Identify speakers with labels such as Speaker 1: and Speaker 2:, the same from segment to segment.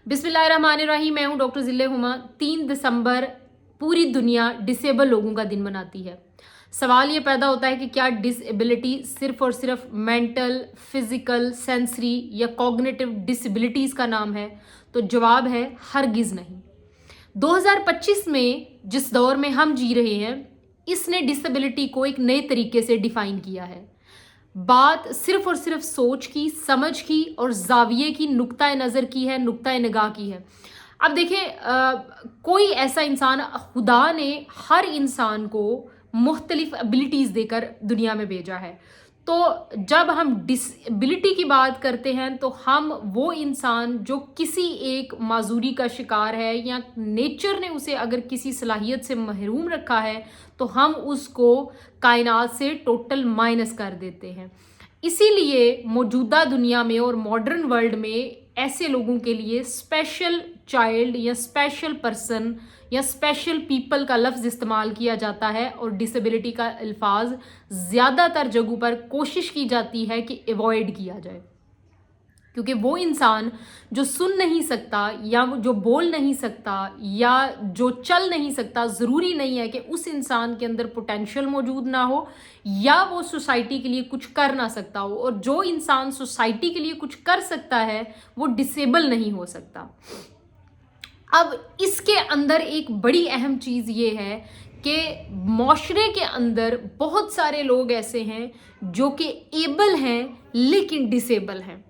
Speaker 1: बिस्मिल्लाहिर्रहमानिर्रहीम। मैं हूँ डॉक्टर ज़िल्ले हुमा। 3 दिसंबर पूरी दुनिया डिसेबल लोगों का दिन मनाती है। सवाल ये पैदा होता है कि क्या डिसेबिलिटी सिर्फ और सिर्फ मेंटल, फिजिकल, सेंसरी या कॉग्निटिव डिसेबिलिटीज़ का नाम है? तो जवाब है हरगिज़ नहीं। 2025 में जिस दौर में हम जी रहे हैं, इसने डिसेबिलिटी को एक नए तरीके से डिफाइन किया है। बात सिर्फ और सिर्फ सोच की, समझ की और जाविये की, नुक्ता नज़र की है, नुक्ता निगाह की है। अब देखें, कोई ऐसा इंसान, खुदा ने हर इंसान को मुख्तलिफ एबिलिटीज़ देकर दुनिया में भेजा है। तो जब हम डिसेबिलिटी की बात करते हैं तो हम वो इंसान जो किसी एक माजूरी का शिकार है या नेचर ने उसे अगर किसी सलाहियत से महरूम रखा है तो हम उसको कायनात से टोटल माइनस कर देते हैं। इसीलिए मौजूदा दुनिया में और मॉडर्न वर्ल्ड में ऐसे लोगों के लिए स्पेशल चाइल्ड या स्पेशल पर्सन या स्पेशल पीपल का लफ्ज़ इस्तेमाल किया जाता है और डिसेबिलिटी का अल्फाज ज़्यादातर जगहों पर कोशिश की जाती है कि अवॉइड किया जाए, क्योंकि वो इंसान जो सुन नहीं सकता या जो बोल नहीं सकता या जो चल नहीं सकता, ज़रूरी नहीं है कि उस इंसान के अंदर पोटेंशियल मौजूद ना हो या वो सोसाइटी के लिए कुछ कर ना सकता हो। और जो इंसान सोसाइटी के लिए कुछ कर सकता है वो डिसेबल नहीं हो सकता। अब इसके अंदर एक बड़ी अहम चीज़ ये है कि माशरे के अंदर बहुत सारे लोग ऐसे हैं जो कि एबल हैं लेकिन डिसेबल हैं,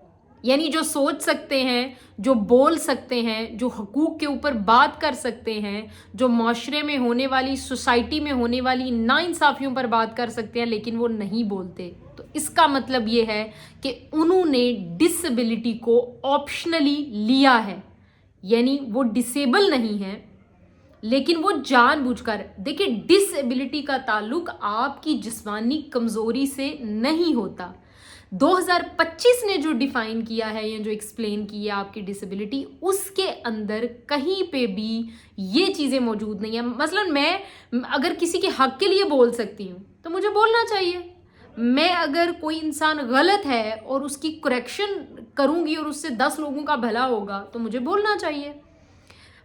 Speaker 1: यानी जो सोच सकते हैं, जो बोल सकते हैं, जो हकूक़ के ऊपर बात कर सकते हैं, जो माशरे में होने वाली, सोसाइटी में होने वाली नाइंसाफ़ियों पर बात कर सकते हैं, लेकिन वो नहीं बोलते। तो इसका मतलब ये है कि उन्होंने डिसेबिलिटी को ऑप्शनली लिया है, यानी वो डिसेबल नहीं है लेकिन वो जानबूझकर। देखिए, डिसेबिलिटी का ताल्लुक आपकी जिस्मानी कमज़ोरी से नहीं होता। 2025 ने जो डिफ़ाइन किया है या जो एक्सप्लेन की है आपकी डिसेबिलिटी, उसके अंदर कहीं पे भी ये चीज़ें मौजूद नहीं है। मसलन मैं अगर किसी के हक़ के लिए बोल सकती हूँ तो मुझे बोलना चाहिए। मैं अगर कोई इंसान गलत है और उसकी करेक्शन करूँगी और उससे 10 लोगों का भला होगा तो मुझे बोलना चाहिए।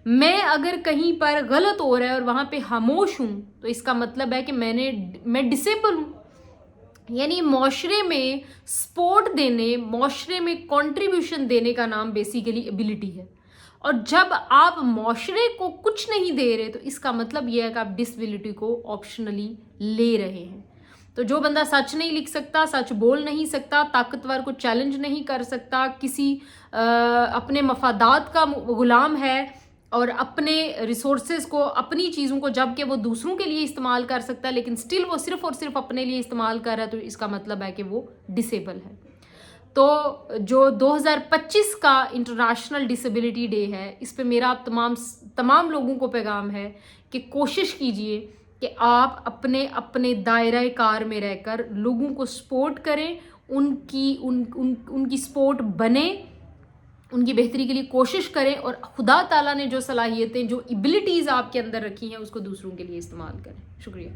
Speaker 1: मैं अगर कहीं पर गलत हो रहा है और वहाँ पे खामोश हूँ तो इसका मतलब है कि मैं डिसेबल हूँ। यानी माशरे में सपोर्ट देने, माशरे में कंट्रीब्यूशन देने का नाम बेसिकली एबिलिटी है। और जब आप माशरे को कुछ नहीं दे रहे तो इसका मतलब यह है कि आप डिसेबिलिटी को ऑप्शनली ले रहे हैं। तो जो बंदा सच नहीं लिख सकता, सच बोल नहीं सकता, ताकतवर को चैलेंज नहीं कर सकता, किसी अपने मफादात का गुलाम है और अपने रिसोर्सेज को, अपनी चीज़ों को जबकि वो दूसरों के लिए इस्तेमाल कर सकता है लेकिन स्टिल वो सिर्फ और सिर्फ अपने लिए इस्तेमाल कर रहा है, तो इसका मतलब है कि वो डिसेबल है। तो जो 2025 का इंटरनेशनल डिसेबिलिटी डे है, इस पे मेरा तमाम लोगों को पैगाम है कि कोशिश कीजिए कि आप अपने अपने दायरा कार में रहकर लोगों को सपोर्ट करें, उनकी सपोर्ट बने, उनकी बेहतरी के लिए कोशिश करें और खुदा ताला ने जो सलाहियतें, जो एबिलिटीज़ आपके अंदर रखी हैं उसको दूसरों के लिए इस्तेमाल करें। शुक्रिया।